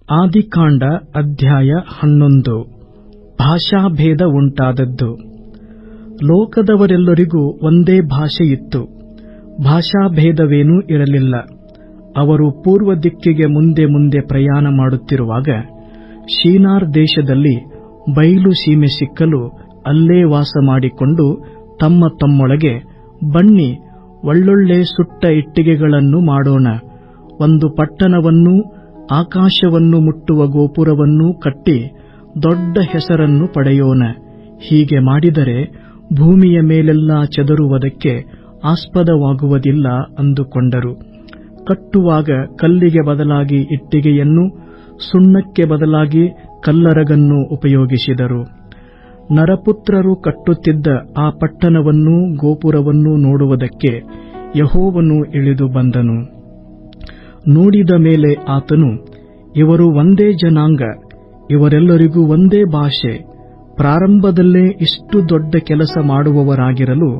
ಆದಿಕಾಂಡ ಅಧ್ಯಾಯ 11. ಭಾಷಾಭೇದ ಉಂಟಾದದ್ದು. ಲೋಕದವರೆಲ್ಲರಿಗೂ ಒಂದೇ ಭಾಷೆಯಿತ್ತು, ಭಾಷಾಭೇದವೇನೂ ಇರಲಿಲ್ಲ. ಅವರು ಪೂರ್ವ ದಿಕ್ಕಿಗೆ ಮುಂದೆ ಮುಂದೆ ಪ್ರಯಾಣ ಮಾಡುತ್ತಿರುವಾಗ ಶಿನಾರ್ ದೇಶದಲ್ಲಿ ಬಯಲು ಸೀಮೆ ಸಿಕ್ಕಲು ಅಲ್ಲೇ ವಾಸ ಮಾಡಿಕೊಂಡು ತಮ್ಮೊಳಗೆ, ಬನ್ನಿ, ಒಳ್ಳೊಳ್ಳೆ ಸುಟ್ಟ ಇಟ್ಟಿಗೆಗಳನ್ನು ಮಾಡೋಣ, ಒಂದು ಪಟ್ಟಣವನ್ನೂ ಆಕಾಶವನ್ನು ಮುಟ್ಟುವ ಗೋಪುರವನ್ನೂ ಕಟ್ಟಿ ದೊಡ್ಡ ಹೆಸರನ್ನು ಪಡೆಯೋಣ. ಹೀಗೆ ಮಾಡಿದರೆ ಭೂಮಿಯ ಮೇಲೆಲ್ಲ ಚದರುವುದಕ್ಕೆ ಆಸ್ಪದವಾಗುವುದಿಲ್ಲ ಅಂದುಕೊಂಡರು. ಕಟ್ಟುವಾಗ ಕಲ್ಲಿಗೆ ಬದಲಾಗಿ ಇಟ್ಟಿಗೆಯನ್ನು, ಸುಣ್ಣಕ್ಕೆ ಬದಲಾಗಿ ಕಲ್ಲರಗನ್ನು ಉಪಯೋಗಿಸಿದರು. ನರಪುತ್ರರು ಕಟ್ಟುತ್ತಿದ್ದ ಆ ಪಟ್ಟಣವನ್ನೂ ಗೋಪುರವನ್ನೂ ನೋಡುವುದಕ್ಕೆ ಯೆಹೋವನು ಇಳಿದು ಬಂದನು. ನೋಡಿದ ಮೇಲೆ ಆತನು, ಇವರು ಒಂದೇ ಜನಾಂಗ, ಇವರೆಲ್ಲರಿಗೂ ಒಂದೇ ಭಾಷೆ, ಪ್ರಾರಂಭದಲ್ಲೇ ಇಷ್ಟು ದೊಡ್ಡ ಕೆಲಸ ಮಾಡುವವರಾಗಿರಲು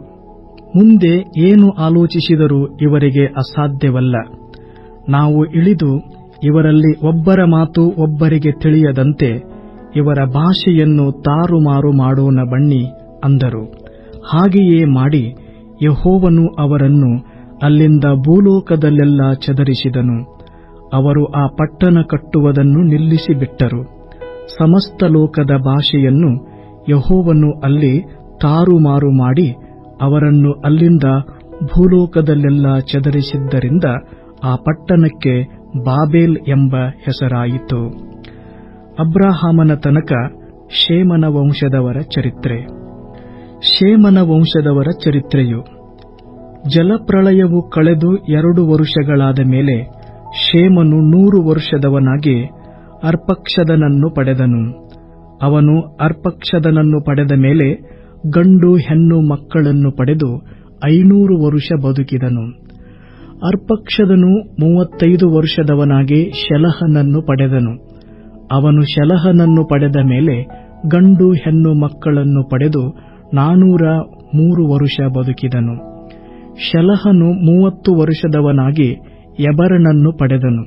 ಮುಂದೆ ಏನು ಆಲೋಚಿಸಿದರೂ ಇವರಿಗೆ ಅಸಾಧ್ಯವಲ್ಲ. ನಾವು ಇಳಿದು ಇವರಲ್ಲಿ ಒಬ್ಬರ ಮಾತು ಒಬ್ಬರಿಗೆ ತಿಳಿಯದಂತೆ ಇವರ ಭಾಷೆಯನ್ನು ತಾರುಮಾರು ಮಾಡೋಣ ಬನ್ನಿ ಅಂದರು. ಹಾಗೆಯೇ ಮಾಡಿ ಯೆಹೋವನು ಅವರನ್ನು ಅಲ್ಲಿಂದ ಭೂಲೋಕದಲ್ಲೆಲ್ಲ ಚದರಿಸಿದನು. ಅವರು ಆ ಪಟ್ಟಣ ಕಟ್ಟುವುದನ್ನು ನಿಲ್ಲಿಸಿಬಿಟ್ಟರು. ಸಮಸ್ತ ಲೋಕದ ಭಾಷೆಯನ್ನು ಯೆಹೋವನು ಅಲ್ಲಿ ತಾರುಮಾರು ಮಾಡಿ ಅವರನ್ನು ಅಲ್ಲಿಂದ ಭೂಲೋಕದಲ್ಲೆಲ್ಲ ಚದರಿಸಿದ್ದರಿಂದ ಆ ಪಟ್ಟಣಕ್ಕೆ ಬಾಬೆಲ್ ಎಂಬ ಹೆಸರಾಯಿತು. ಅಬ್ರಹಾಮನ ತನಕ ಶೇಮನ ವಂಶದವರ ಚರಿತ್ರೆ. ಶೇಮನ ವಂಶದವರ ಚರಿತ್ರೆಯು, ಜಲಪ್ರಳಯವು ಕಳೆದು 2 ವರುಷಗಳಾದ ಮೇಲೆ ಶೇಮನು 100 ವರ್ಷದವನಾಗಿ ಅರ್ಪಕ್ಷದನನ್ನು ಪಡೆದನು. ಅವನು ಅರ್ಪಕ್ಷದನನ್ನು ಪಡೆದ ಮೇಲೆ ಗಂಡು ಹೆಣ್ಣು ಮಕ್ಕಳನ್ನು ಪಡೆದು 500 ವರುಷ ಬದುಕಿದನು. ಅರ್ಪಕ್ಷದನು 35 ವರ್ಷದವನಾಗಿ ಶೆಲಹನನ್ನು ಪಡೆದನು. ಅವನು ಶೆಲಹನನ್ನು ಪಡೆದ ಮೇಲೆ ಗಂಡು ಹೆಣ್ಣು ಮಕ್ಕಳನ್ನು ಪಡೆದು 403 ವರುಷ ಬದುಕಿದನು. ಶೆಲಹನು 30 ವರ್ಷದವನಾಗಿ ಎಬರನನ್ನು ಪಡೆದನು.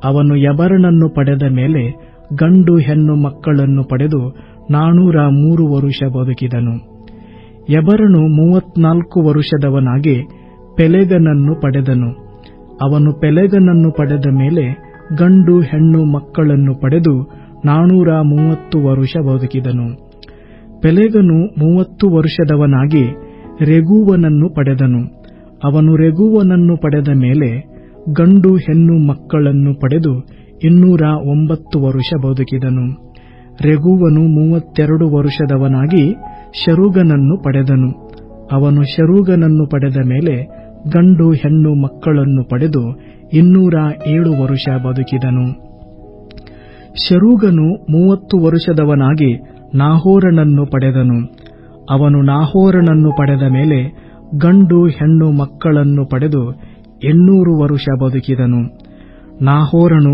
ಅವನು ಎಬರನನ್ನು ಪಡೆದ ಮೇಲೆ ಗಂಡು ಹೆಣ್ಣು ಮಕ್ಕಳನ್ನು ಪಡೆದು 403 ವರುಷ ಬದುಕಿದನು. ಎಬರನು 34 ವರ್ಷದವನಾಗಿ ಪೆಲೆಗನನ್ನು ಪಡೆದನು. ಅವನು ಪೆಲೆಗನನ್ನು ಪಡೆದ ಮೇಲೆ ಗಂಡು ಹೆಣ್ಣು ಮಕ್ಕಳನ್ನು ಪಡೆದು 430 ವರುಷ ಬದುಕಿದನು. ಪೆಲೆಗನು 30 ವರ್ಷದವನಾಗಿ ರೆಗೂವನನ್ನು ಪಡೆದನು. ಅವನು ರೆಗೂವನನ್ನು ಪಡೆದ ಮೇಲೆ ಗಂಡು ಹೆಣ್ಣು ಮಕ್ಕಳನ್ನು ಪಡೆದು 209 ವರುಷ ಬದುಕಿದನು. ರೆಗೂವನು 32 ವರ್ಷದವನಾಗಿ ಶರೂಗನನ್ನು ಪಡೆದನು. ಅವನು ಶರೂಗನನ್ನು ಪಡೆದ ಮೇಲೆ ಗಂಡು ಹೆಣ್ಣು ಮಕ್ಕಳನ್ನು ಪಡೆದು 207 ವರುಷ ಬದುಕಿದನು. ಶರೂಗನು 30 ವರ್ಷದವನಾಗಿ ನಾಹೋರನನ್ನು ಪಡೆದನು. ಅವನು ನಾಹೋರನನ್ನು ಪಡೆದ ಮೇಲೆ ಗಂಡು ಹೆಣ್ಣು ಮಕ್ಕಳನ್ನು ಪಡೆದು 800 ವರುಷ ಬದುಕಿದನು. ನಾಹೋರನು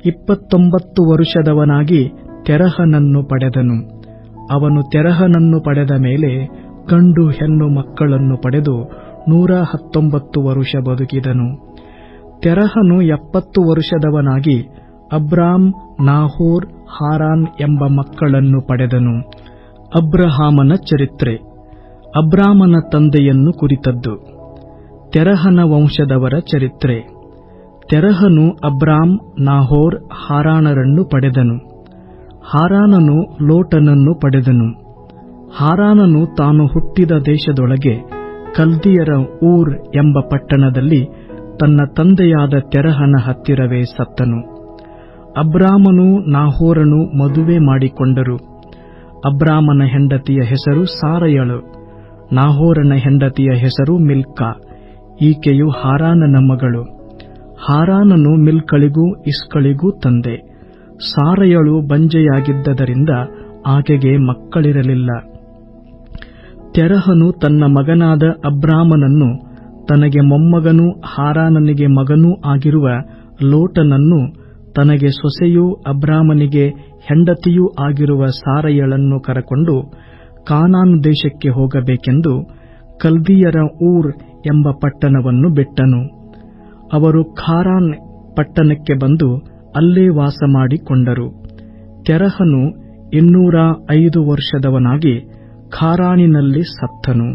29 ವರ್ಷದವನಾಗಿ ತೆರಹನನ್ನು ಪಡೆದನು. ಅವನು ತೆರಹನನ್ನು ಪಡೆದ ಮೇಲೆ ಗಂಡು ಹೆಣ್ಣು ಮಕ್ಕಳನ್ನು ಪಡೆದು 119 ವರುಷ ಬದುಕಿದನು. ತೆರಹನು 70 ವರ್ಷದವನಾಗಿ ಅಬ್ರಾಮ್, ನಾಹೋರ್, ಹಾರಾನ್ ಎಂಬ ಮಕ್ಕಳನ್ನು ಪಡೆದನು. ಅಬ್ರಹಾಮನ ಚರಿತ್ರೆ. ಅಬ್ರಾಮನ ತಂದೆಯನ್ನು ಕುರಿತದ್ದು. ತೆರಹನ ವಂಶದವರ ಚರಿತ್ರೆ. ತೆರಹನು ಅಬ್ರಾಮ್, ನಾಹೋರ್, ಹಾರಾನರನ್ನು ಪಡೆದನು. ಹಾರಾನನು ಲೋಟನನ್ನು ಪಡೆದನು. ಹಾರಾನನು ತಾನು ಹುಟ್ಟಿದ ದೇಶದೊಳಗೆ ಕಲ್ದಿಯರ ಊರ್ ಎಂಬ ಪಟ್ಟಣದಲ್ಲಿ ತನ್ನ ತಂದೆಯಾದ ತೆರಹನ ಹತ್ತಿರವೇ ಸತ್ತನು. ಅಬ್ರಾಮನು ನಾಹೋರನು ಮದುವೆ ಮಾಡಿಕೊಂಡರು. ಅಬ್ರಾಮನ ಹೆಂಡತಿಯ ಹೆಸರು ಸಾರಯಳು. ನಾಹೋರನ ಹೆಂಡತಿಯ ಹೆಸರು ಮಿಲ್ಕಾ. ಈಕೆಯು ಹಾರಾನನ ಮಗಳು. ಹಾರಾನನು ಮಿಲ್ಕಳಿಗೂ ಇಸ್ಕಳಿಗೂ ತಂದೆ. ಸಾರಯಳು ಬಂಜೆಯಾಗಿದ್ದರಿಂದ ಆಕೆಗೆ ಮಕ್ಕಳಿರಲಿಲ್ಲ. ತೆರಹನು ತನ್ನ ಮಗನಾದ ಅಬ್ರಾಮನನ್ನು, ತನಗೆ ಮೊಮ್ಮಗನೂ ಹಾರಾನನಿಗೆ ಮಗನೂ ಆಗಿರುವ ಲೋಟನನ್ನು, ತನಗೆ ಸೊಸೆಯೂ ಅಬ್ರಾಮನಿಗೆ ಹೆಂಡತಿಯೂ ಆಗಿರುವ ಸಾರಯಳನ್ನು ಕರಕೊಂಡು ಕಾನಾನ್ ದೇಶಕ್ಕೆ ಹೋಗಬೇಕೆಂದು ಕಲ್ದಿಯರ ಊರ್ ಎಂಬ ಪಟ್ಟಣವನ್ನು ಬಿಟ್ಟನು. ಅವರು ಖಾರಾನ್ ಪಟ್ಟಣಕ್ಕೆ ಬಂದು ಅಲ್ಲೇ ವಾಸಮಾಡಿಕೊಂಡರು. ತೆರಹನು 205 ವರ್ಷದವನಾಗಿ ಖಾರಾನಿನಲ್ಲಿ ಸತ್ತನು.